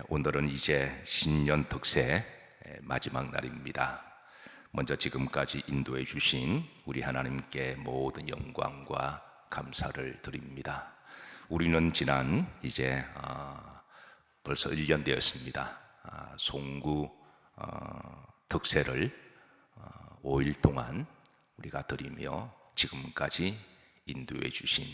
오늘은 이제 신년 특세 마지막 날입니다. 먼저 지금까지 인도해 주신 우리 하나님께 모든 영광과 감사를 드립니다. 우리는 지난 이제 벌써 1년 되었습니다. 송구 특세를 5일 동안 우리가 드리며 지금까지 인도해 주신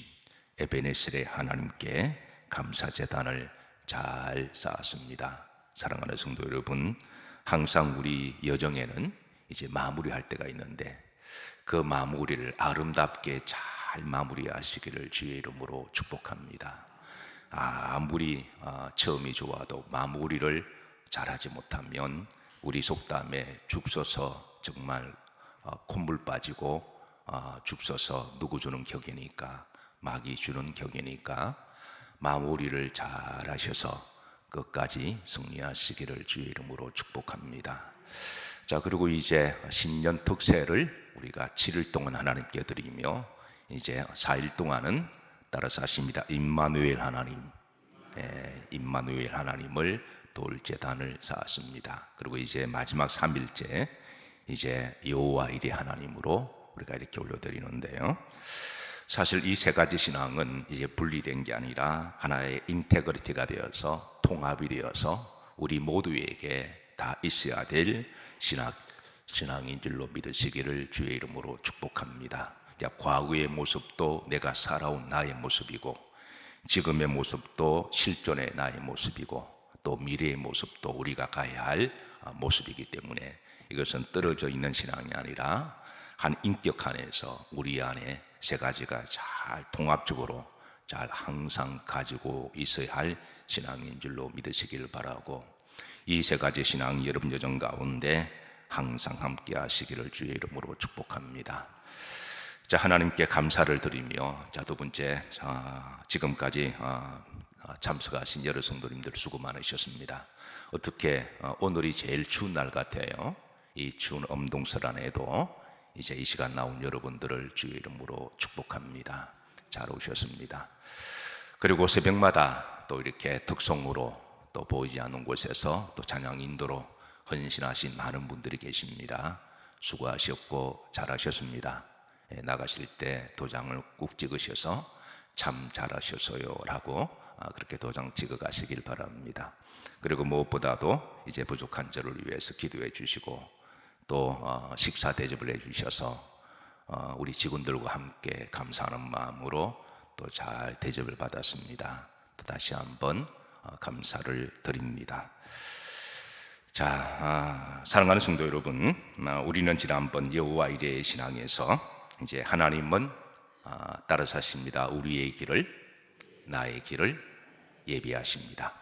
에베네셀의 하나님께 감사제단을 잘 쌓았습니다. 사랑하는 성도 여러분, 항상 우리 여정에는 이제 마무리할 때가 있는데 그 마무리를 아름답게 잘 마무리하시기를 주의 이름으로 축복합니다. 아무리 처음이 좋아도 마무리를 잘하지 못하면 우리 속담에 죽 써서 정말 콧물 빠지고 죽 써서 누구 주는 격이니까 마귀 주는 격이니까 마무리를 잘 하셔서 끝까지 승리하시기를 주의 이름으로 축복합니다. 자, 그리고 이제 신년 특세를 우리가 7일 동안 하나님께 드리며 이제 4일 동안은 따라서 하십니다. 임마누엘 하나님, 임마누엘 하나님을 돌 제단을 쌓았습니다. 그리고 이제 마지막 3일째 이제 여호와 이레 하나님으로 우리가 이렇게 올려드리는데요. 사실 이 세 가지 신앙은 이제 분리된 게 아니라 하나의 인테그리티가 되어서 통합이 되어서 우리 모두에게 다 있어야 될 신앙인 줄로 믿으시기를 주의 이름으로 축복합니다. 과거의 모습도 내가 살아온 나의 모습이고 지금의 모습도 실존의 나의 모습이고 또 미래의 모습도 우리가 가야 할 모습이기 때문에 이것은 떨어져 있는 신앙이 아니라 한 인격 안에서 우리 안에 세 가지가 잘 통합적으로 잘 항상 가지고 있어야 할 신앙인 줄로 믿으시길 바라고, 이 세 가지 신앙이 여러분 여정 가운데 항상 함께 하시기를 주의 이름으로 축복합니다. 자, 하나님께 감사를 드리며, 자, 두 번째, 지금까지 참석하신 여러 성도님들 수고 많으셨습니다. 어떻게 오늘이 제일 추운 날 같아요. 이 추운 엄동설 안에도 이제 이 시간 나온 여러분들을 주의 이름으로 축복합니다. 잘 오셨습니다. 그리고 새벽마다 또 이렇게 특송으로 또 보이지 않는 곳에서 또 찬양 인도로 헌신하신 많은 분들이 계십니다. 수고하셨고 잘하셨습니다. 나가실 때 도장을 꾹 찍으셔서 참 잘하셨어요 라고 그렇게 도장 찍어 가시길 바랍니다. 그리고 무엇보다도 이제 부족한 저를 위해서 기도해 주시고 또 식사 대접을 해주셔서 우리 직원들과 함께 감사하는 마음으로 또 잘 대접을 받았습니다. 또 다시 한번 감사를 드립니다. 자, 사랑하는 성도 여러분, 우리는 지난번 여호와 이레의 신앙에서 이제 하나님은 따라 사십니다. 우리의 길을, 나의 길을 예비하십니다.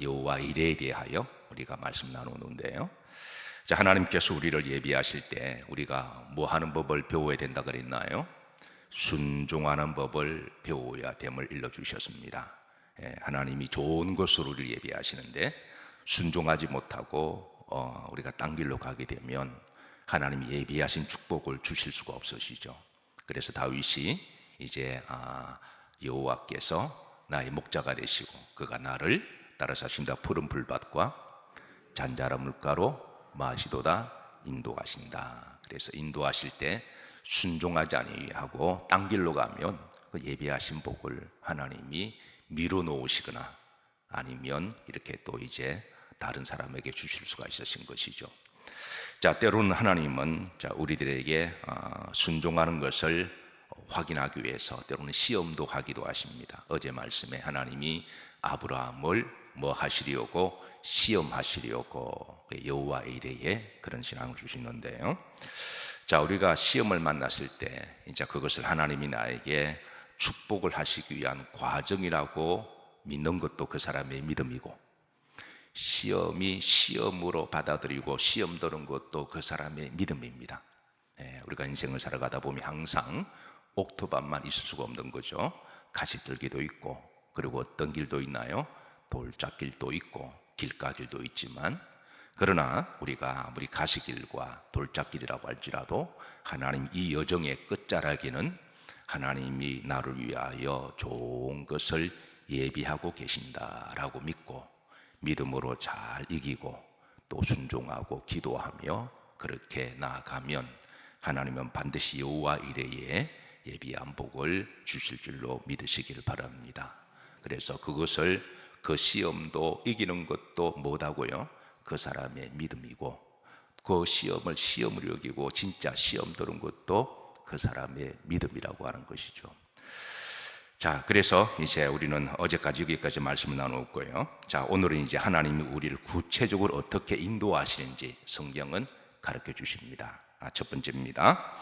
여호와 이레에 대하여 우리가 말씀 나누는데요. 자, 하나님께서 우리를 예비하실 때 우리가 뭐 하는 법을 배워야 된다 그랬나요? 순종하는 법을 배워야 됨을 일러주셨습니다. 하나님이 좋은 것으로 우리를 예비하시는데 순종하지 못하고 우리가 딴 길로 가게 되면 하나님이 예비하신 축복을 주실 수가 없으시죠. 그래서 다윗이 이제 여호와께서 나의 목자가 되시고 그가 나를 따라 사신다 푸른 풀밭과 잔잔한 물가로 마시도다 인도하신다. 그래서 인도하실 때 순종하지 아니하고 딴 길로 가면 그 예비하신 복을 하나님이 미뤄놓으시거나 아니면 이렇게 또 이제 다른 사람에게 주실 수가 있으신 것이죠. 자, 때로는 하나님은 우리들에게 순종하는 것을 확인하기 위해서 때로는 시험도 하기도 하십니다. 어제 말씀에 하나님이 아브라함을 뭐 하시려고 시험하시려고 여호와 이레에 그런 신앙을 주시는데요. 자, 우리가 시험을 만났을 때 이제 그것을 하나님이 나에게 축복을 하시기 위한 과정이라고 믿는 것도 그 사람의 믿음이고, 시험이 시험으로 받아들이고 시험 드는 것도 그 사람의 믿음입니다. 우리가 인생을 살아가다 보면 항상 옥토밭만 있을 수가 없는 거죠. 가시떨기도 있고, 그리고 어떤 길도 있나요? 돌짝길도 있고 길가길도 있지만, 그러나 우리가 아무리 가시길과 돌짝길이라고 할지라도 하나님 이 여정의 끝자락에는 하나님이 나를 위하여 좋은 것을 예비하고 계신다라고 믿고 믿음으로 잘 이기고 또 순종하고 기도하며 그렇게 나아가면 하나님은 반드시 여호와 이레에 예비한 복을 주실 줄로 믿으시길 바랍니다. 그래서 그것을 그 시험도 이기는 것도 뭐다고요? 그 사람의 믿음이고 그 시험을 시험으로 여기고 진짜 시험 들은 것도 그 사람의 믿음이라고 하는 것이죠. 자, 그래서 이제 우리는 어제까지 여기까지 말씀을 나누었고요. 자, 오늘은 이제 하나님이 우리를 구체적으로 어떻게 인도하시는지 성경은 가르쳐 주십니다. 첫 번째입니다.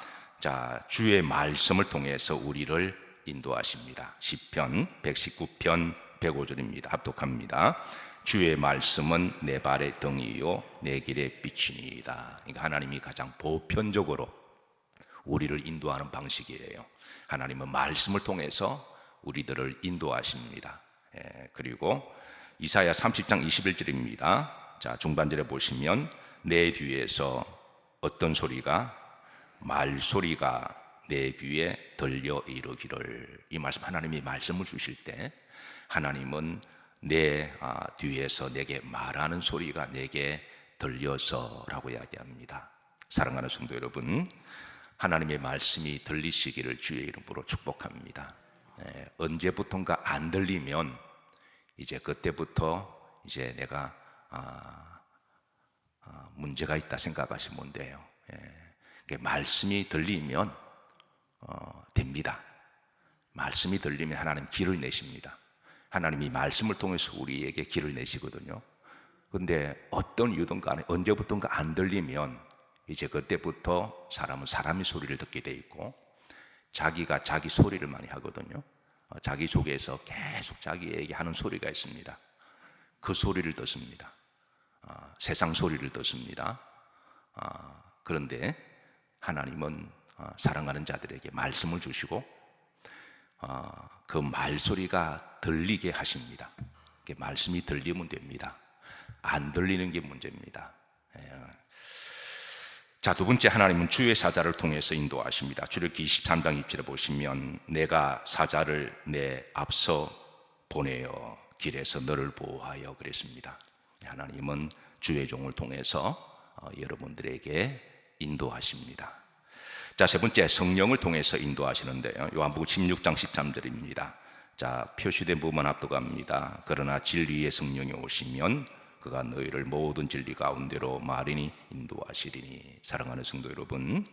자, 주의 말씀을 통해서 우리를 인도하십니다. 시편 119편 105절입니다. 합독합니다. 주의 말씀은 내 발의 등이요 내 길의 빛이니이다. 그러니까 하나님이 가장 보편적으로 우리를 인도하는 방식이에요. 하나님은 말씀을 통해서 우리들을 인도하십니다. 그리고 이사야 30장 21절입니다. 자, 중반절에 보시면 내 뒤에서 어떤 소리가 말소리가 내 귀에 들려 이르기를. 이 말씀, 하나님이 말씀을 주실 때 하나님은 내 뒤에서 내게 말하는 소리가 내게 들려서라고 이야기합니다. 사랑하는 성도 여러분, 하나님의 말씀이 들리시기를 주의 이름으로 축복합니다. 언제부턴가 안 들리면 이제 그때부터 이제 내가 문제가 있다 생각하시면 돼요. 말씀이 들리면 됩니다. 말씀이 들리면 하나님 길을 내십니다. 하나님이 말씀을 통해서 우리에게 길을 내시거든요. 근데 어떤 이유든 간에 언제부턴가 안 들리면 이제 그때부터 사람은 사람의 소리를 듣게 돼 있고 자기가 자기 소리를 많이 하거든요. 자기 속에서 계속 자기에게 하는 소리가 있습니다. 그 소리를 듣습니다. 세상 소리를 듣습니다. 그런데 하나님은 사랑하는 자들에게 말씀을 주시고 그 말소리가 들리게 하십니다. 말씀이 들리면 됩니다. 안 들리는 게 문제입니다. 자, 두 번째, 하나님은 주의 사자를 통해서 인도하십니다. 출애굽기 23장 2절에 보시면 내가 사자를 내 앞서 보내어 길에서 너를 보호하여 그랬습니다. 하나님은 주의 종을 통해서 여러분들에게 인도하십니다. 자, 세 번째, 성령을 통해서 인도하시는데요. 요한복음 16장 13절입니다. 자, 표시된 부분 합독합니다. 그러나 진리의 성령이 오시면 그가 너희를 모든 진리 가운데로 마련히 인도하시리니. 사랑하는 성도 여러분,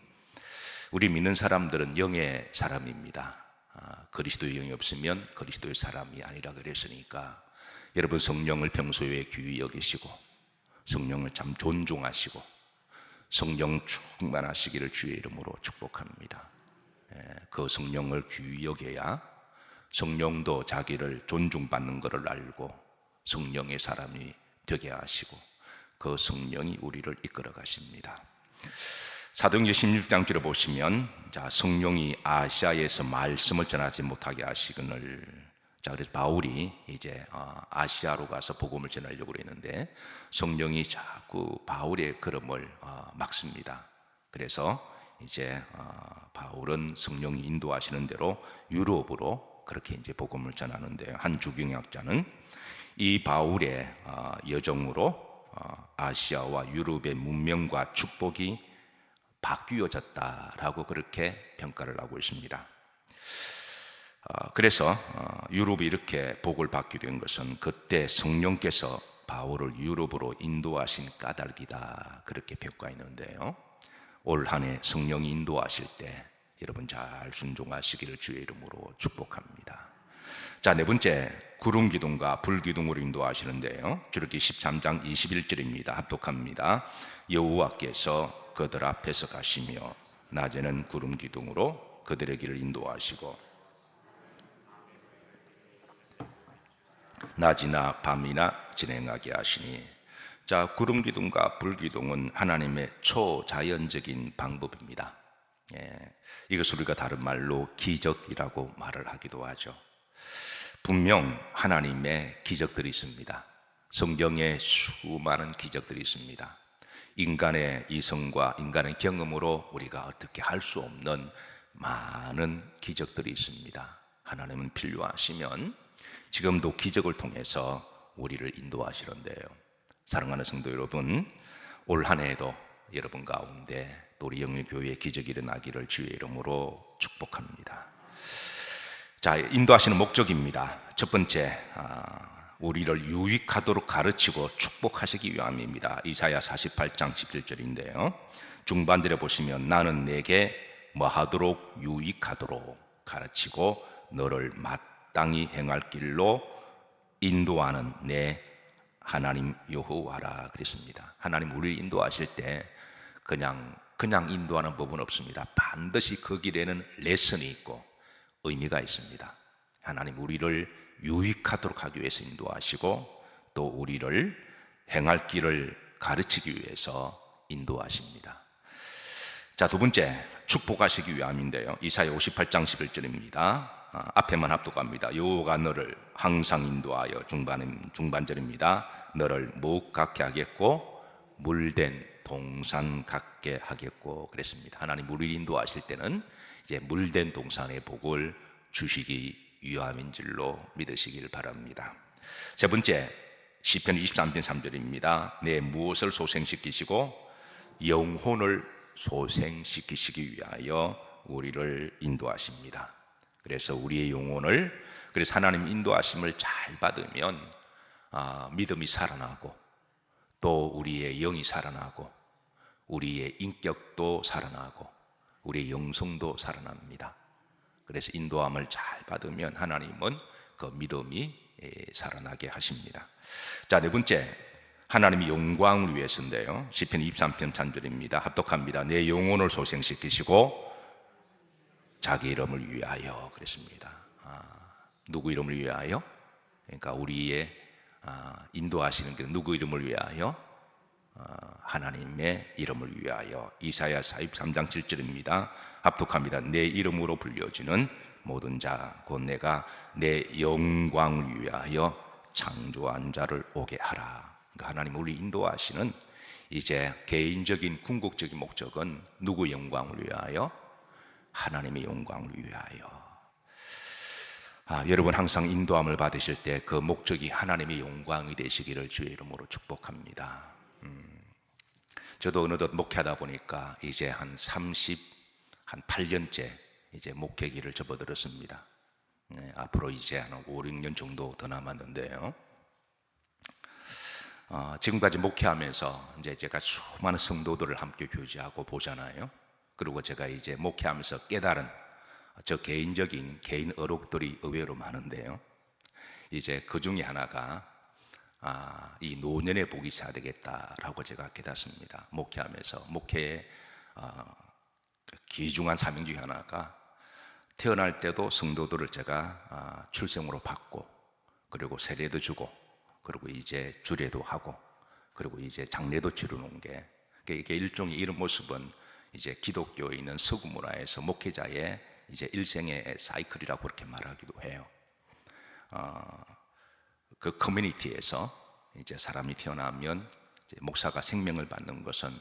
우리 믿는 사람들은 영의 사람입니다. 그리스도의 영이 없으면 그리스도의 사람이 아니라 그랬으니까 여러분 성령을 평소에 귀히 여기시고 성령을 참 존중하시고 성령 충만하시기를 주의 이름으로 축복합니다. 그 성령을 귀히 여겨야 성령도 자기를 존중받는 것을 알고 성령의 사람이 되게 하시고 그 성령이 우리를 이끌어 가십니다. 사도행전 16장쯤에 보시면 자, 성령이 아시아에서 말씀을 전하지 못하게 하시거늘. 자, 그래서 바울이 이제 아시아로 가서 복음을 전하려고 그랬는데 성령이 자꾸 바울의 걸음을 막습니다. 그래서 이제 바울은 성령이 인도하시는 대로 유럽으로 그렇게 이제 복음을 전하는데요. 한 주경학자는 이 바울의 여정으로 아시아와 유럽의 문명과 축복이 바뀌어졌다라고 그렇게 평가를 하고 있습니다. 그래서 유럽이 이렇게 복을 받게 된 것은 그때 성령께서 바울을 유럽으로 인도하신 까닭이다, 그렇게 평가했는데요. 올 한 해 성령이 인도하실 때 여러분 잘 순종하시기를 주의 이름으로 축복합니다. 자, 네 번째, 구름 기둥과 불 기둥으로 인도하시는데요. 출애굽기 13장 21절입니다. 합독합니다. 여호와께서 그들 앞에서 가시며 낮에는 구름 기둥으로 그들의 길을 인도하시고 낮이나 밤이나 진행하게 하시니. 자, 구름 기둥과 불 기둥은 하나님의 초자연적인 방법입니다. 이것을 우리가 다른 말로 기적이라고 말을 하기도 하죠. 분명 하나님의 기적들이 있습니다. 성경에 수많은 기적들이 있습니다. 인간의 이성과 인간의 경험으로 우리가 어떻게 할 수 없는 많은 기적들이 있습니다. 하나님은 필요하시면 지금도 기적을 통해서 우리를 인도하시는데요. 사랑하는 성도 여러분, 올 한 해에도 여러분 가운데 또 우리 영일교회의 기적이 일어나기를 주의 이름으로 축복합니다. 자, 인도하시는 목적입니다. 첫 번째, 우리를 유익하도록 가르치고 축복하시기 위함입니다. 이사야 48장 17절인데요. 중반절에 보시면 나는 내게 뭐하도록 유익하도록 가르치고 너를 마땅히 행할 길로 인도하는 내 하나님 여호와라 그랬습니다. 하나님 우리를 인도하실 때 그냥 인도하는 법은 없습니다. 반드시 그 길에는 레슨이 있고 의미가 있습니다. 하나님 우리를 유익하도록 하기 위해서 인도하시고 또 우리를 행할 길을 가르치기 위해서 인도하십니다. 자, 두 번째, 축복하시기 위함인데요. 이사야 58장 11절입니다. 앞에만 합독합니다. 여호와가 너를 항상 인도하여 중반절입니다. 너를 목 같게 하겠고 물된 동산 같게 하겠고 그랬습니다. 하나님 우리를 인도하실 때는 이제 물된 동산의 복을 주시기 위함인 줄로 믿으시길 바랍니다. 세 번째, 시편 23편 3절입니다. 내 무엇을 소생시키시고 영혼을 소생시키시기 위하여 우리를 인도하십니다. 그래서 우리의 영혼을, 그래서 하나님 인도하심을 잘 받으면 믿음이 살아나고 또 우리의 영이 살아나고 우리의 인격도 살아나고 우리의 영성도 살아납니다. 그래서 인도함을 잘 받으면 하나님은 그 믿음이 살아나게 하십니다. 자, 네 번째, 하나님의 영광을 위해서인데요. 시편 23편 3절입니다. 합독합니다. 내 영혼을 소생시키시고 자기 이름을 위하여 그랬습니다. 누구 이름을 위하여? 그러니까 우리의 인도하시는 게 누구 이름을 위하여? 하나님의 이름을 위하여. 이사야 43장 7절입니다. 합독합니다. 내 이름으로 불려지는 모든 자 곧 내가 내 영광을 위하여 창조한 자를 오게 하라. 그러니까 하나님 우리 인도하시는 이제 개인적인 궁극적인 목적은 누구 영광을 위하여? 하나님의 영광을 위하여. 여러분 항상 인도함을 받으실 때 그 목적이 하나님의 영광이 되시기를 주의 이름으로 축복합니다. 저도 어느덧 목회하다 보니까 이제 한 8년째 이제 목회기를 접어들었습니다. 앞으로 이제 한 5, 6년 정도 더 남았는데요. 지금까지 목회하면서 이제 제가 수많은 성도들을 함께 교제하고 보잖아요. 그리고 제가 이제 목회하면서 깨달은 저 개인 어록들이 의외로 많은데요. 이제 그 중에 하나가 이 노년의 복이 있어야 되겠다라고 제가 깨닫습니다. 목회하면서 목회의 귀중한 사명 중에 하나가 태어날 때도 성도들을 제가 출생으로 받고 그리고 세례도 주고 그리고 이제 주례도 하고 그리고 이제 장례도 치르는 게 이게 일종의 이런 모습은 이제 기독교에 있는 서구 문화에서 목회자의 이제 일생의 사이클이라고 그렇게 말하기도 해요. 그 커뮤니티에서 이제 사람이 태어나면 이제 목사가 생명을 받는 것은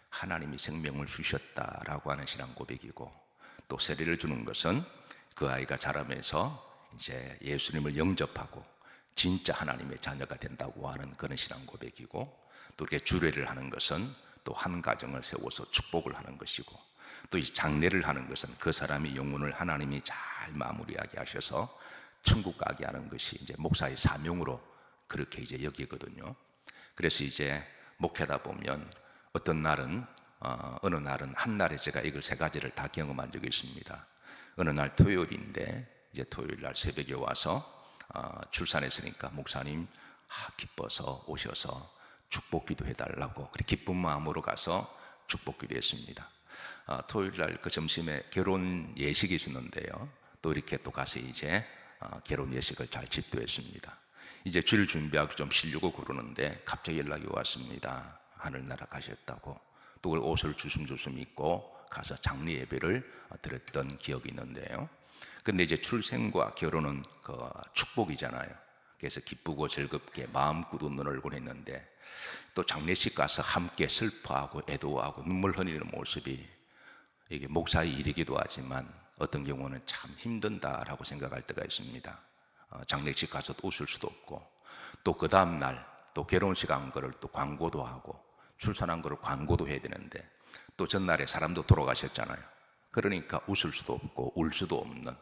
하나님이 생명을 주셨다라고 하는 신앙 고백이고 또 세례를 주는 것은 그 아이가 자라면서 이제 예수님을 영접하고 진짜 하나님의 자녀가 된다고 하는 그런 신앙 고백이고 또 이렇게 주례를 하는 것은 또 한 가정을 세워서 축복을 하는 것이고 또 이 장례를 하는 것은 그 사람의 영혼을 하나님이 잘 마무리하게 하셔서 천국 가게 하는 것이 이제 목사의 사명으로 그렇게 이제 여기거든요. 그래서 이제 목회하다 보면 어떤 날은 어느 날은 한 날에 제가 이걸 세 가지를 다 경험한 적이 있습니다. 어느 날 토요일인데 이제 토요일 날 새벽에 와서 출산했으니까 목사님 기뻐서 오셔서 축복기도 해달라고 그렇게 기쁜 마음으로 가서 축복기도 했습니다. 토요일 날 그 점심에 결혼 예식이 있었는데요. 또 이렇게 또 가서 이제 결혼 예식을 잘 집도했습니다. 이제 주일 준비하고 좀 쉬려고 그러는데 갑자기 연락이 왔습니다. 하늘나라 가셨다고. 또 옷을 주섬주섬 입고 가서 장례 예배를 드렸던 기억이 있는데요. 근데 이제 출생과 결혼은 그 축복이잖아요. 그래서 기쁘고 즐겁게 마음 굳은 얼굴 했는데 또 장례식 가서 함께 슬퍼하고 애도하고 눈물 흘리는 모습이 이게 목사의 일이기도 하지만 어떤 경우는 참 힘든다라고 생각할 때가 있습니다. 장례식 가서 웃을 수도 없고, 또 그 다음 날 또 결혼식 한 거를 또 광고도 하고 출산한 거를 광고도 해야 되는데, 또 전날에 사람도 돌아가셨잖아요. 그러니까 웃을 수도 없고 울 수도 없는,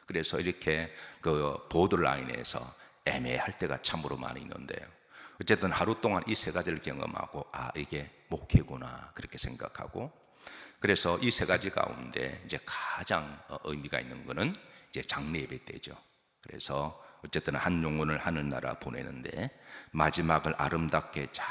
그래서 이렇게 그 보더라인에서 애매할 때가 참으로 많이 있는데요. 어쨌든 하루 동안 이 세 가지를 경험하고, 이게 목회구나 그렇게 생각하고, 그래서 이 세 가지 가운데 이제 가장 의미가 있는 거는 이제 장례 예배 때죠. 그래서 어쨌든 한 영혼을 하늘나라 보내는데 마지막을 아름답게 잘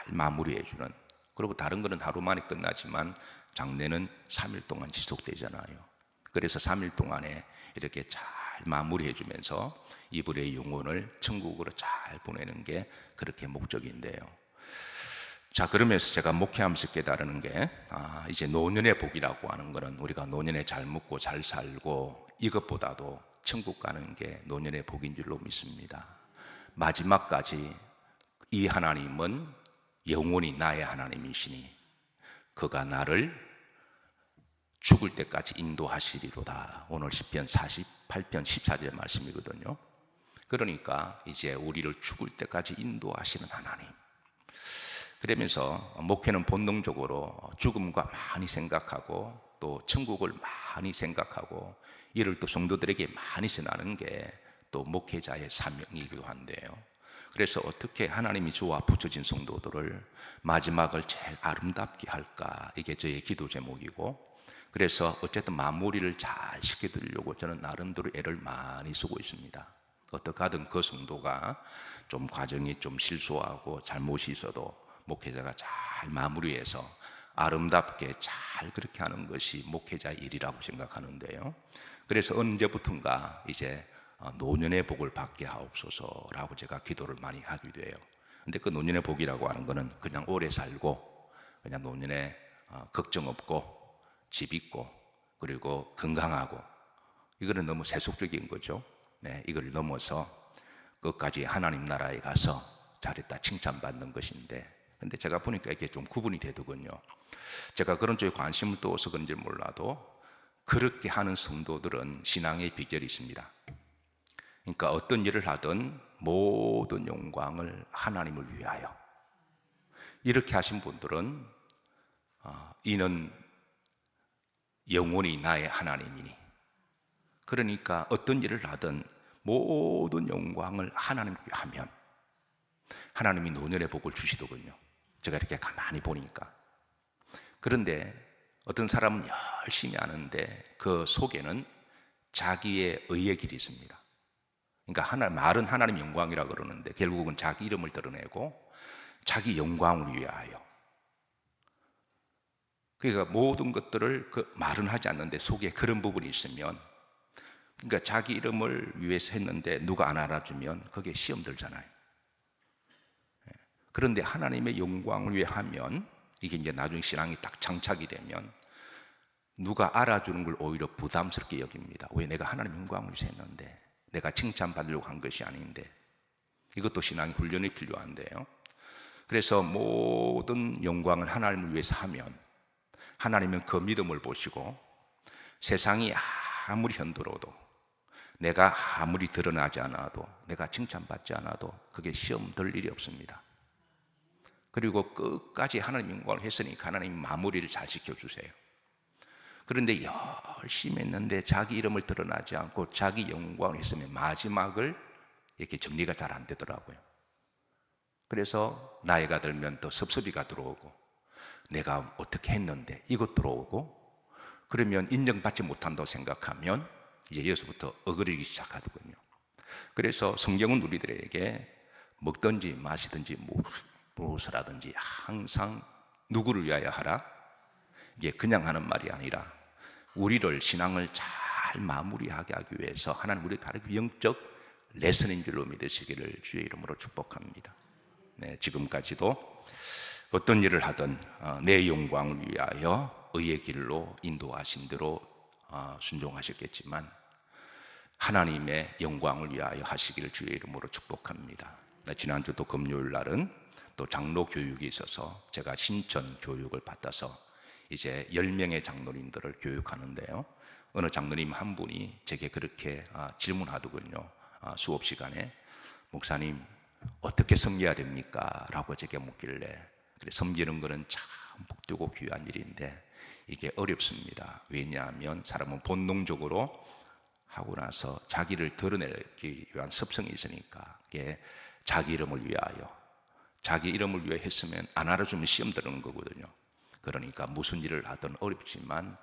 마무리해 주는, 그리고 다른 거는 하루 만에 끝나지만 장례는 3일 동안 지속되잖아요. 그래서 3일 동안에 이렇게 잘 마무리해 주면서 이분의 영혼을 천국으로 잘 보내는 게 그렇게 목적인데요. 자, 그러면서 제가 목회하면서 깨달은 게, 이제 노년의 복이라고 하는 거는 우리가 노년에 잘 먹고 잘 살고 이것보다도 천국 가는 게 노년의 복인 줄로 믿습니다. 마지막까지 이 하나님은 영원히 나의 하나님이시니 그가 나를 죽을 때까지 인도하시리로다. 오늘 시편 48편 14절 말씀이거든요. 그러니까 이제 우리를 죽을 때까지 인도하시는 하나님. 그러면서 목회는 본능적으로 죽음과 많이 생각하고 또 천국을 많이 생각하고 이를 또 성도들에게 많이 전하는 게 또 목회자의 사명이기도 한데요. 그래서 어떻게 하나님이 저와 붙여진 성도들을 마지막을 제일 아름답게 할까, 이게 저의 기도 제목이고, 그래서 어쨌든 마무리를 잘 시켜드리려고 저는 나름대로 애를 많이 쓰고 있습니다. 어떻게 하든 그 성도가 좀 과정이 좀 실수하고 잘못이 있어도 목회자가 잘 마무리해서 아름답게 잘 그렇게 하는 것이 목회자의 일이라고 생각하는데요. 그래서 언제부턴가 이제 노년의 복을 받게 하옵소서라고 제가 기도를 많이 하기도 해요. 근데 그 노년의 복이라고 하는 거는 그냥 오래 살고 그냥 노년에 걱정 없고 집 있고 그리고 건강하고, 이거는 너무 세속적인 거죠. 네, 이걸 넘어서 끝까지 하나님 나라에 가서 잘했다 칭찬받는 것인데, 근데 제가 보니까 이게 좀 구분이 되더군요. 제가 그런 쪽에 관심을 두어서 그런지 몰라도 그렇게 하는 성도들은 신앙의 비결이 있습니다. 그러니까 어떤 일을 하든 모든 영광을 하나님을 위하여, 이렇게 하신 분들은 이는 영원히 나의 하나님이니, 그러니까 어떤 일을 하든 모든 영광을 하나님께 하면 하나님이 노년의 복을 주시더군요. 제가 이렇게 가만히 보니까. 그런데 어떤 사람은 열심히 하는데 그 속에는 자기의 의의 길이 있습니다. 그러니까 말은 하나님 영광이라 그러는데 결국은 자기 이름을 드러내고 자기 영광을 위하여, 그러니까 모든 것들을 그 말은 하지 않는데 속에 그런 부분이 있으면, 그러니까 자기 이름을 위해서 했는데 누가 안 알아주면 그게 시험 들잖아요. 그런데 하나님의 영광을 위해 하면, 이게 이제 나중에 신앙이 딱 장착이 되면 누가 알아주는 걸 오히려 부담스럽게 여깁니다. 왜? 내가 하나님 영광을 위해서 했는데, 내가 칭찬받으려고 한 것이 아닌데. 이것도 신앙의 훈련이 필요한데요. 그래서 모든 영광을 하나님을 위해서 하면 하나님은 그 믿음을 보시고 세상이 아무리 현들어도, 내가 아무리 드러나지 않아도, 내가 칭찬받지 않아도 그게 시험 들 일이 없습니다. 그리고 끝까지 하나님 영광을 했으니까 하나님 마무리를 잘 지켜주세요. 그런데 열심히 했는데 자기 이름을 드러나지 않고 자기 영광을 했으면 마지막을 이렇게 정리가 잘 안 되더라고요. 그래서 나이가 들면 더 섭섭이가 들어오고, 내가 어떻게 했는데 이것 들어오고, 그러면 인정받지 못한다고 생각하면 이제 여기서부터 어그리기 시작하더군요. 그래서 성경은 우리들에게 먹든지 마시든지 무엇을 하든지 항상 누구를 위하여 하라? 이게 그냥 하는 말이 아니라 우리를, 신앙을 잘 마무리하게 하기 위해서 하나님 우리 가르쳐 영적 레슨인 줄로 믿으시기를 주의 이름으로 축복합니다. 네, 지금까지도 어떤 일을 하든 내 영광을 위하여 의의 길로 인도하신 대로 순종하셨겠지만 하나님의 영광을 위하여 하시기를 주의 이름으로 축복합니다. 지난주도 금요일 날은 또 장로 교육이 있어서 제가 신천 교육을 받아서 이제 10명의 장로님들을 교육하는데요. 어느 장로님 한 분이 제게 그렇게 질문하더군요. 수업 시간에 목사님 어떻게 섬겨야 됩니까? 라고 제게 묻길래 그래, 섬기는 거는 참 복되고 귀한 일인데 이게 어렵습니다. 왜냐하면 사람은 본능적으로 하고 나서 자기를 드러내기 위한 습성이 있으니까 이게 자기 이름을 위하여, 자기 이름을 위해 했으면 안 알아주면 시험 들는 거거든요. 그러니까 무슨 일을 하든 어렵지만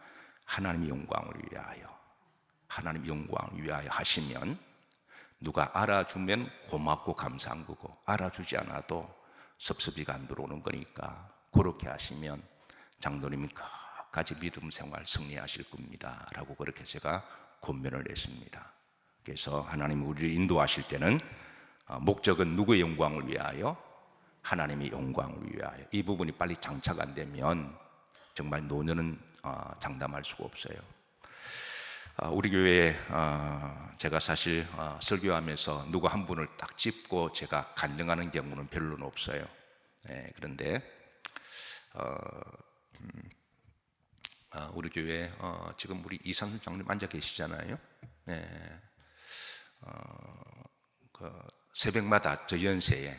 하나님의 영광을 위하여, 하나님의 영광을 위하여 하시면 누가 알아주면 고맙고 감사한 거고 알아주지 않아도 섭섭이가 안 들어오는 거니까 그렇게 하시면 장로님이 끝까지 믿음 생활 승리하실 겁니다 라고 그렇게 제가 권면을 했습니다. 그래서 하나님이 우리를 인도하실 때는 목적은 누구의 영광을 위하여? 하나님의 영광을 위하여. 이 부분이 빨리 장착 안 되면 정말 노년은 장담할 수가 없어요. 우리 교회에 제가 사실 설교하면서 누구 한 분을 딱 짚고 제가 간증하는 경우는 별로는 없어요. 그런데 우리 교회에 지금 우리 이상순 장로님 앉아 계시잖아요. 새벽마다 저 연세에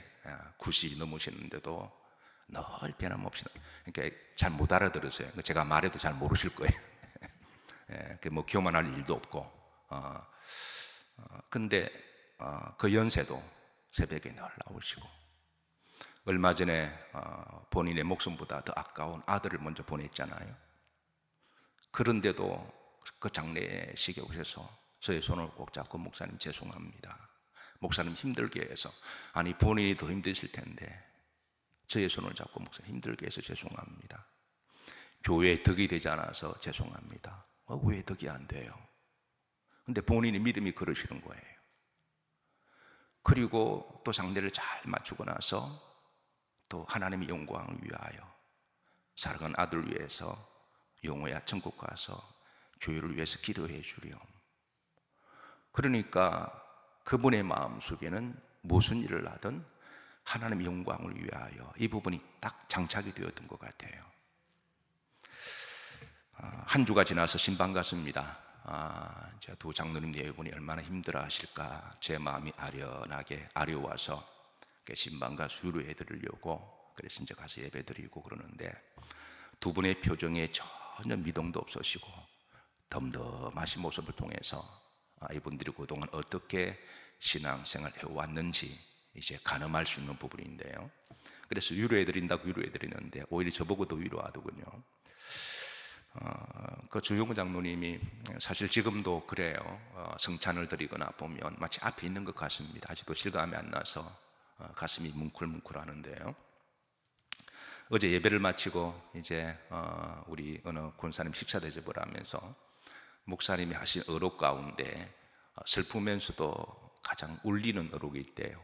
90이 넘으시는데도 늘 변함없이, 그러니까 잘 못 알아들으세요. 제가 말해도 잘 모르실 거예요. 뭐 교만할 일도 없고, 근데 그 연세도 새벽에 늘 나오시고, 얼마 전에 본인의 목숨보다 더 아까운 아들을 먼저 보냈잖아요. 그런데도 그 장례식에 오셔서 저의 손을 꼭 잡고 목사님 죄송합니다. 목사님 힘들게 해서, 아니 본인이 더 힘드실 텐데 저의 손을 잡고 목사님 힘들게 해서 죄송합니다. 교회에 덕이 되지 않아서 죄송합니다. 왜 덕이 안 돼요? 근데 본인이 믿음이 그러시는 거예요. 그리고 또 장례를 잘 마치고 나서 또 하나님의 영광을 위하여 사랑하는 아들 위해서 영호야 천국 가서 교회를 위해서 기도해 주렴. 그러니까 그분의 마음속에는 무슨 일을 하든 하나님의 영광을 위하여 이 부분이 딱 장착이 되었던 것 같아요. 한 주가 지나서 신방 갔습니다. 제 두 장로님 네 분이 얼마나 힘들어 하실까 제 마음이 아련하게 아려와서 신방 가서 위로해 드리려고 그래서 이제 가서 예배 드리고 그러는데 두 분의 표정에 전혀 미동도 없으시고 덤덤하신 모습을 통해서 이분들이 그동안 어떻게 신앙생활 해왔는지 이제 가늠할 수 있는 부분인데요. 그래서 위로해 드린다고 위로해 드리는데 오히려 저보고 더 위로하더군요. 그 주용구 장로님이 사실 지금도 그래요. 성찬을 드리거나 보면 마치 앞에 있는 것 같습니다. 아직도 실감이 안 나서 가슴이 뭉클뭉클 하는데요. 어제 예배를 마치고 이제 우리 어느 권사님 식사 대접을 하면서 목사님이 하신 어록 가운데 슬프면서도 가장 울리는 어록이 있대요.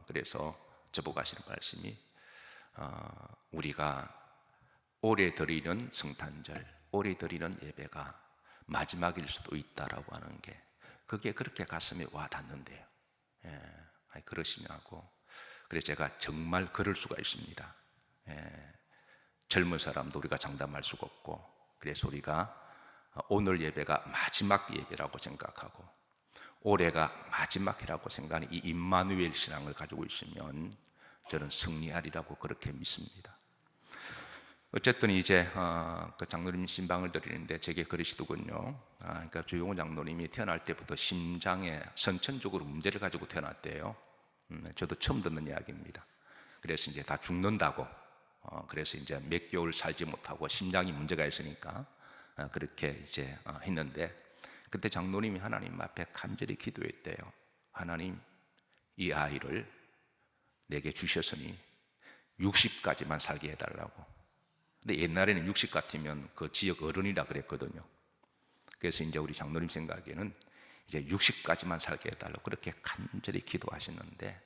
그래서 저보고 하시는 말씀이 우리가 올해 드리는 성탄절, 올해 드리는 예배가 마지막일 수도 있다라고 하는 게 그게 그렇게 가슴에 와 닿는데요. 그러시냐고. 그래서 제가 정말 그럴 수가 있습니다. 젊은 사람도 우리가 장담할 수가 없고, 그래서 우리가 오늘 예배가 마지막 예배라고 생각하고 올해가 마지막이라고 생각하는 이 임마누엘 신앙을 가지고 있으면 저는 승리하리라고 그렇게 믿습니다. 어쨌든 이제 그 장로님 신방을 드리는데 제게 그러시더군요. 그러니까 주용호 장로님이 태어날 때부터 심장에 선천적으로 문제를 가지고 태어났대요. 저도 처음 듣는 이야기입니다. 그래서 이제 다 죽는다고. 그래서 이제 몇 개월 살지 못하고 심장이 문제가 있으니까 그렇게 이제 했는데 그때 장로님이 하나님 앞에 간절히 기도했대요. 하나님, 이 아이를 내게 주셨으니 60까지만 살게 해달라고. 근데 옛날에는 60 같으면 그 지역 어른이라 그랬거든요. 그래서 이제 우리 장로님 생각에는 이제 60까지만 살게 해달라고 그렇게 간절히 기도하셨는데,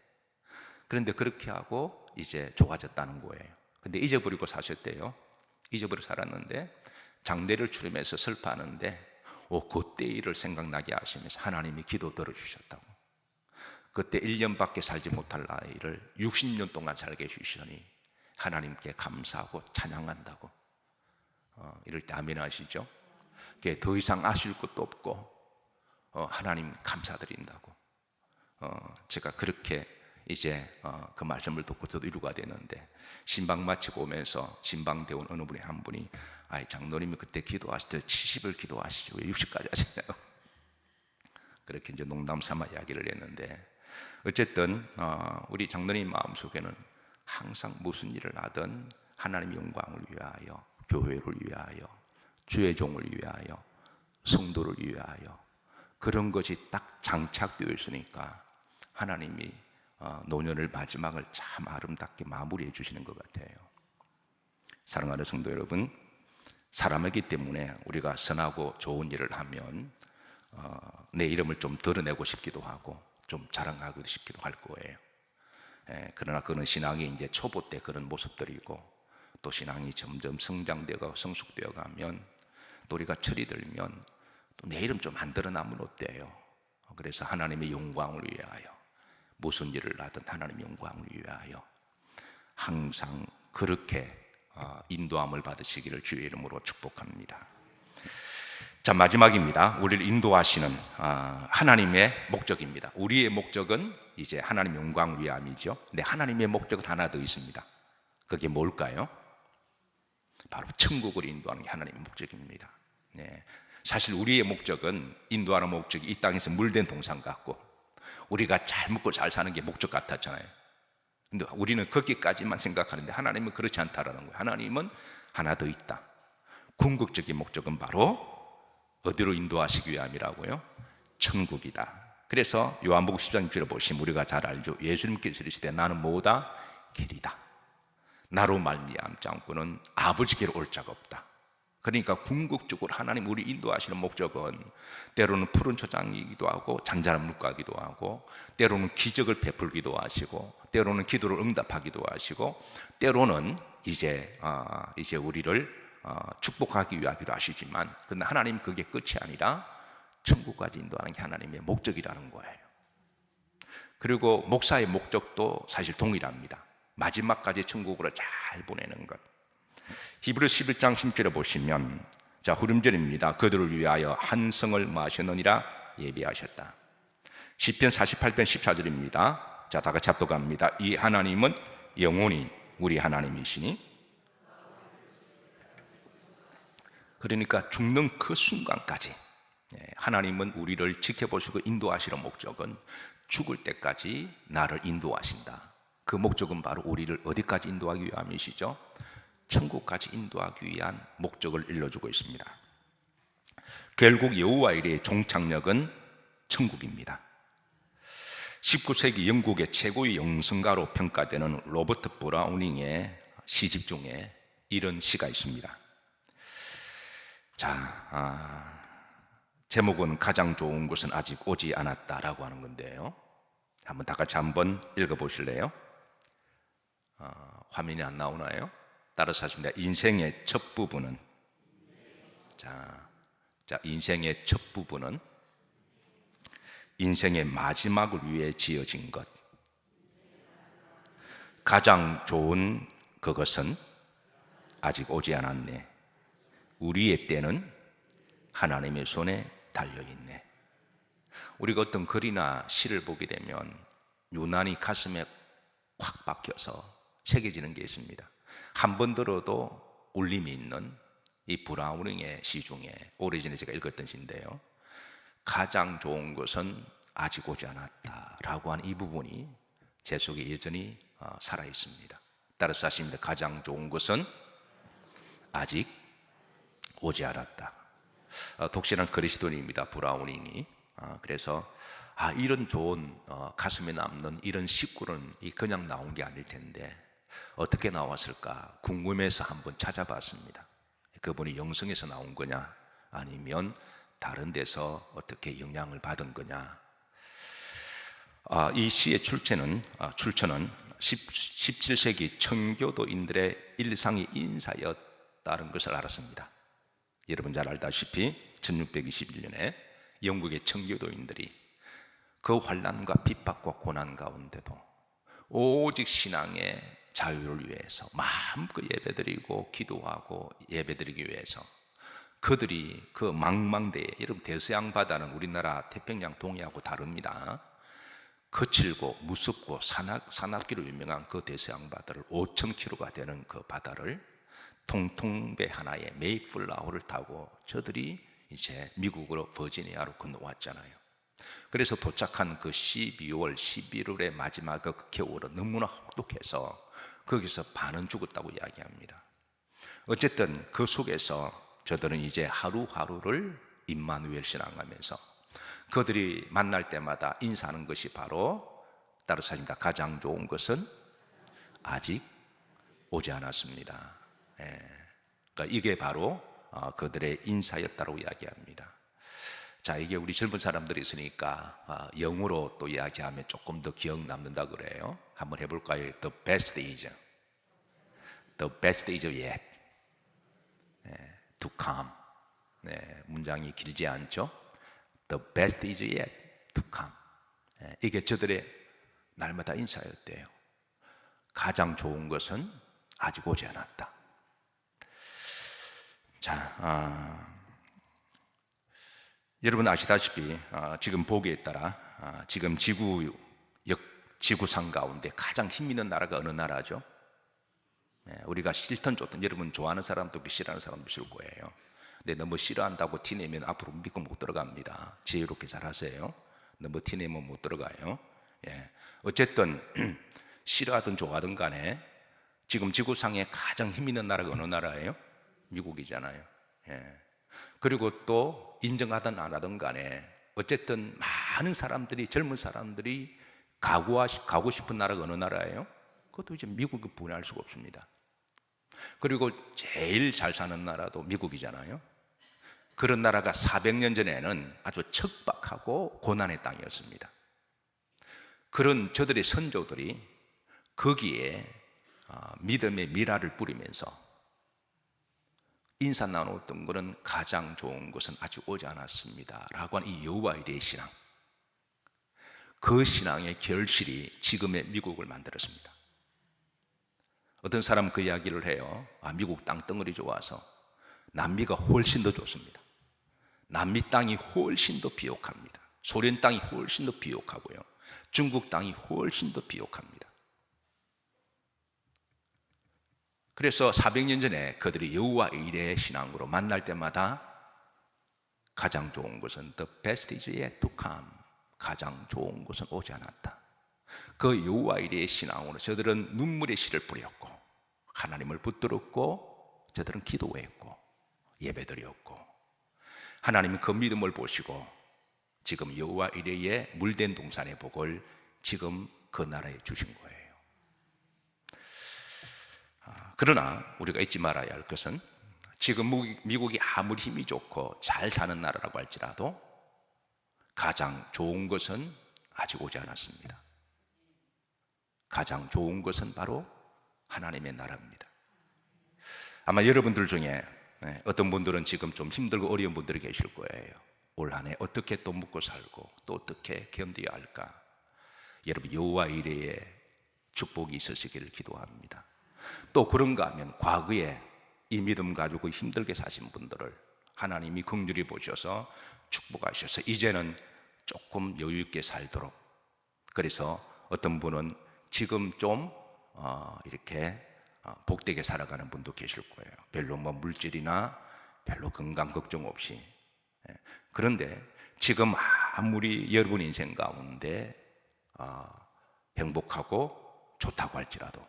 그런데 그렇게 하고 이제 좋아졌다는 거예요. 근데 잊어버리고 사셨대요. 잊어버리고 살았는데 장례를 치르면서 슬퍼하는데 그때 일을 생각나게 하시면서 하나님이 기도 들어주셨다고. 그때 1년밖에 살지 못할 아이를 60년 동안 살게 해주시니 하나님께 감사하고 찬양한다고. 이럴 때 아멘 하시죠? 더 이상 아실 것도 없고 하나님 감사드린다고. 제가 그렇게 이제 그 말씀을 듣고 저도 위로가 되는데, 신방 마치고 오면서 신방대원 어느 분이 한 분이 아이 장로님이 그때 기도하실 때 70을 기도하시죠, 왜 60까지 하시냐고 그렇게 이제 농담 삼아 이야기를 했는데, 어쨌든 우리 장로님 마음속에는 항상 무슨 일을 하든 하나님의 영광을 위하여, 교회를 위하여, 주의 종을 위하여, 성도를 위하여 그런 것이 딱 장착되어 있으니까 하나님이 노년을 마지막을 참 아름답게 마무리해 주시는 것 같아요. 사랑하는 성도 여러분, 사람이기 때문에 우리가 선하고 좋은 일을 하면 내 이름을 좀 드러내고 싶기도 하고 좀 자랑하고 싶기도 할 거예요. 그러나 그는 신앙이 이제 초보 때 그런 모습들이고, 또 신앙이 점점 성장되고 성숙되어 가면, 또 우리가 철이 들면 또 내 이름 좀 안 드러나면 어때요? 그래서 하나님의 영광을 위하여, 무슨 일을 하든 하나님 영광을 위하여 항상 그렇게 인도함을 받으시기를 주의 이름으로 축복합니다. 자, 마지막입니다. 우리를 인도하시는 하나님의 목적입니다. 우리의 목적은 이제 하나님 영광 위함이죠. 근데 하나님의 목적은 하나 더 있습니다. 그게 뭘까요? 바로 천국을 인도하는 게 하나님의 목적입니다. 네. 사실 우리의 목적은, 인도하는 목적이 이 땅에서 물된 동산 같고 우리가 잘 먹고 잘 사는 게 목적 같았잖아요. 근데 우리는 거기까지만 생각하는데 하나님은 그렇지 않다라는 거예요. 하나님은 하나 더 있다. 궁극적인 목적은 바로 어디로 인도하시기 위함이라고요? 천국이다. 그래서 요한복음 10장 6절에 보시면 우리가 잘 알죠. 예수님께서 이르시되 나는 뭐다? 길이다. 나로 말미암지 않고는 아버지께로 올 자가 없다. 그러니까 궁극적으로 하나님 우리 인도하시는 목적은 때로는 푸른 초장이기도 하고 잔잔한 물가기도 하고, 때로는 기적을 베풀기도 하시고, 때로는 기도를 응답하기도 하시고, 때로는 이제 우리를 축복하기 위하기도 하시지만, 근데 하나님 그게 끝이 아니라 천국까지 인도하는 게 하나님의 목적이라는 거예요. 그리고 목사의 목적도 사실 동일합니다. 마지막까지 천국으로 잘 보내는 것. 히브리서 11장 10절에 보시면, 자, 후름절입니다. 그들을 위하여 한 성을 마시느니라 예비하셨다. 시편 48편 14절입니다. 자, 다 같이 합독합니다. 이 하나님은 영원히 우리 하나님이시니. 그러니까 죽는 그 순간까지 하나님은 우리를 지켜보시고 인도하시는 목적은 죽을 때까지 나를 인도하신다. 그 목적은 바로 우리를 어디까지 인도하기 위함이시죠? 천국까지 인도하기 위한 목적을 일러주고 있습니다. 결국 여호와 일의 종착역은 천국입니다. 19세기 영국의 최고의 영성가로 평가되는 로버트 브라우닝의 시집 중에 이런 시가 있습니다. 자, 제목은 가장 좋은 것은 아직 오지 않았다라고 하는 건데요. 다 같이 한번 읽어보실래요? 화면이 안 나오나요? 따라서 하십니다. 인생의 첫 부분은, 자, 인생의 첫 부분은 인생의 마지막을 위해 지어진 것. 가장 좋은 그것은 아직 오지 않았네. 우리의 때는 하나님의 손에 달려있네. 우리가 어떤 글이나 시를 보게 되면 유난히 가슴에 확 박혀서 새겨지는 게 있습니다. 한 번 들어도 울림이 있는 이 브라우닝의 시 중에 오래전에 제가 읽었던 시인데요, 가장 좋은 것은 아직 오지 않았다라고 하는 이 부분이 제 속에 여전히 살아 있습니다. 따라서 하십니다. 가장 좋은 것은 아직 오지 않았다. 독실한 그리스도인입니다, 브라우닝이. 그래서 이런 좋은 가슴에 남는 이런 시구는 그냥 나온 게 아닐 텐데 어떻게 나왔을까 궁금해서 한번 찾아봤습니다. 그분이 영성에서 나온 거냐 아니면 다른 데서 어떻게 영향을 받은 거냐. 이 시의 출처는 17세기 청교도인들의 일상의 인사였다는 것을 알았습니다. 여러분 잘 알다시피 1621년에 영국의 청교도인들이 그 환난과 핍박과 고난 가운데도 오직 신앙의 자유를 위해서 마음껏 예배드리고 기도하고 예배드리기 위해서 그들이 그 망망대해, 여러분 대서양 바다는 우리나라 태평양 동해하고 다릅니다. 거칠고 무섭고 산악기로 유명한 그 대서양 바다를 5,000km가 되는 그 바다를 통통배 하나에 메이플라워를 타고 저들이 이제 미국으로 버지니아로 건너왔잖아요. 그래서 도착한 그 12월, 11월의 마지막 그 겨울은 너무나 혹독해서 거기서 반은 죽었다고 이야기합니다. 어쨌든 그 속에서 저들은 이제 하루하루를 임마누엘 신앙하면서 그들이 만날 때마다 인사하는 것이 바로 따라서 하니까 가장 좋은 것은 아직 오지 않았습니다. 그러니까 이게 바로 그들의 인사였다고 이야기합니다. 자, 이게 우리 젊은 사람들이 있으니까 영어로 또 이야기하면 조금 더 기억 남는다 그래요. 한번 해볼까요? The best is yet to come. 문장이 길지 않죠? The best is yet to come. 이게 저들의 날마다 인사였대요. 가장 좋은 것은 아직 오지 않았다. 자, 여러분 아시다시피 지금 보기에 따라 지금 지구상 가운데 가장 힘있는 나라가 어느 나라죠? 우리가 싫든 좋든 여러분 좋아하는 사람도 싫어하는 사람도 있을 거예요. 근데 너무 싫어한다고 티내면 앞으로 미국 못 들어갑니다. 지혜롭게 잘 하세요. 너무 티내면 못 들어가요. 어쨌든 싫어하든 좋아하든 간에 지금 지구상에 가장 힘있는 나라가 어느 나라예요? 미국이잖아요. 그리고 또 인정하든 안 하든 간에 어쨌든 많은 사람들이, 젊은 사람들이 가고 싶은 나라가 어느 나라예요? 그것도 이제 미국을 분할 수가 없습니다. 그리고 제일 잘 사는 나라도 미국이잖아요. 그런 나라가 400년 전에는 아주 척박하고 고난의 땅이었습니다. 그런 저들의 선조들이 거기에 믿음의 미랄을 뿌리면서 인사 나눴던 것은 가장 좋은 것은 아직 오지 않았습니다 라고 하는 이 여호와 이레의 신앙, 그 신앙의 결실이 지금의 미국을 만들었습니다. 어떤 사람은 그 이야기를 해요. 미국 땅덩어리 좋아서 남미가 훨씬 더 좋습니다. 남미 땅이 훨씬 더 비옥합니다. 소련 땅이 훨씬 더 비옥하고요, 중국 땅이 훨씬 더 비옥합니다. 그래서 400년 전에 그들이 여호와 이레의 신앙으로 만날 때마다 가장 좋은 것은 The best is yet to come. 가장 좋은 것은 오지 않았다. 그 여호와 이레의 신앙으로 저들은 눈물의 씨를 뿌렸고 하나님을 붙들었고 저들은 기도했고 예배드렸고 하나님은 그 믿음을 보시고 지금 여호와 이레의 물된 동산의 복을 지금 그 나라에 주신 거예요. 그러나 우리가 잊지 말아야 할 것은 지금 미국이 아무리 힘이 좋고 잘 사는 나라라고 할지라도 가장 좋은 것은 아직 오지 않았습니다. 가장 좋은 것은 바로 하나님의 나라입니다. 아마 여러분들 중에 어떤 분들은 지금 좀 힘들고 어려운 분들이 계실 거예요. 올 한 해 어떻게 또 먹고 살고 또 어떻게 견뎌야 할까? 여러분 여호와 이레의 축복이 있으시기를 기도합니다. 또 그런가 하면 과거에 이 믿음 가지고 힘들게 사신 분들을 하나님이 긍휼히 보셔서 축복하셔서 이제는 조금 여유 있게 살도록, 그래서 어떤 분은 지금 좀 이렇게 복되게 살아가는 분도 계실 거예요. 별로 뭐 물질이나 별로 건강 걱정 없이. 그런데 지금 아무리 여러분 인생 가운데 행복하고 좋다고 할지라도,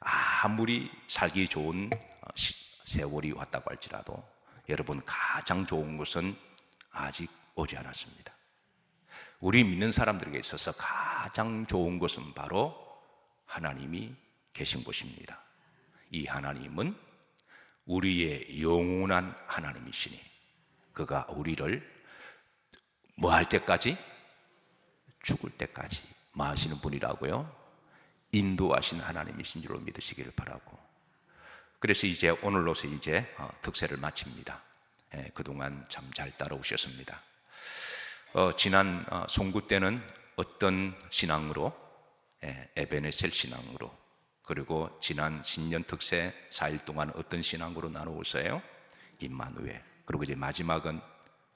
아무리 살기 좋은 세월이 왔다고 할지라도 여러분 가장 좋은 것은 아직 오지 않았습니다. 우리 믿는 사람들에게 있어서 가장 좋은 것은 바로 하나님이 계신 곳입니다. 이 하나님은 우리의 영원한 하나님이시니 그가 우리를 뭐 할 때까지? 죽을 때까지 뭐 하시는 분이라고요? 인도하신 하나님이신 줄로 믿으시기를 바라고, 그래서 이제 오늘로서 이제 특세를 마칩니다. 그동안 참 잘 따라오셨습니다. 지난 송구 때는 어떤 신앙으로? 에베네셀 신앙으로, 그리고 지난 신년 특세 4일 동안 어떤 신앙으로 나누었어요? 임마누엘. 그리고 이제 마지막은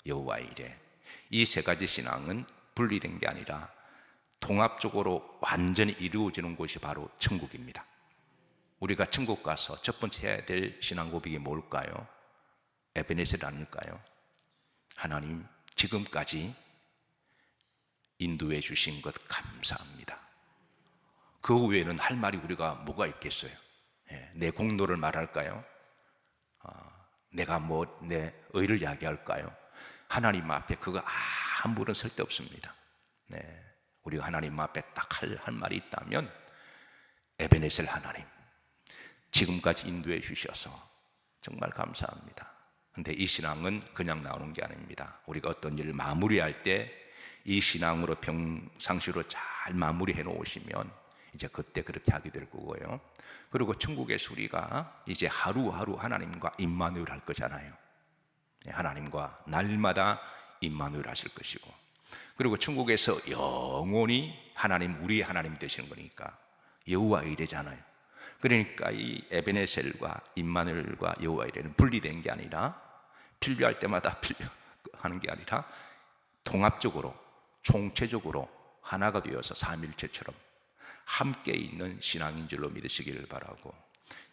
여호와 이레. 이 세 가지 신앙은 분리된 게 아니라 통합적으로 완전히 이루어지는 곳이 바로 천국입니다. 우리가 천국 가서 첫 번째 해야 될 신앙 고백이 뭘까요? 에베네셀 아닐까요? 하나님, 지금까지 인도해 주신 것 감사합니다. 그 외에는 할 말이 우리가 뭐가 있겠어요? 내 공로를 말할까요? 내가 내 의를 이야기할까요? 하나님 앞에 그거 아무런 쓸데없습니다. 우리가 하나님 앞에 딱 할 말이 있다면, 에베네셀 하나님, 지금까지 인도해 주셔서 정말 감사합니다. 근데 이 신앙은 그냥 나오는 게 아닙니다. 우리가 어떤 일을 마무리할 때 이 신앙으로 평상시로 잘 마무리해 놓으시면 이제 그때 그렇게 하게 될 거고요. 그리고 천국에서 우리가 이제 하루하루 하나님과 임마누엘 할 거잖아요. 하나님과 날마다 임마누엘 하실 것이고, 그리고 천국에서 영원히 하나님, 우리 하나님 되시는 거니까 여호와 이레잖아요. 그러니까 이 에베네셀과 임마누엘과 여호와 이레는 분리된 게 아니라, 필요할 때마다 필요하는 게 아니라 통합적으로, 총체적으로 하나가 되어서 삼일체처럼 함께 있는 신앙인 줄로 믿으시기를 바라고,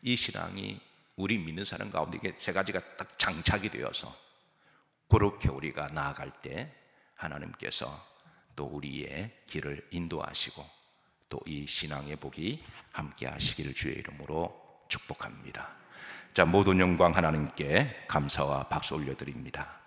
이 신앙이 우리 믿는 사람 가운데 이게 세 가지가 딱 장착이 되어서 그렇게 우리가 나아갈 때 하나님께서 또 우리의 길을 인도하시고 또 이 신앙의 복이 함께 하시기를 주의 이름으로 축복합니다. 자, 모든 영광 하나님께 감사와 박수 올려드립니다.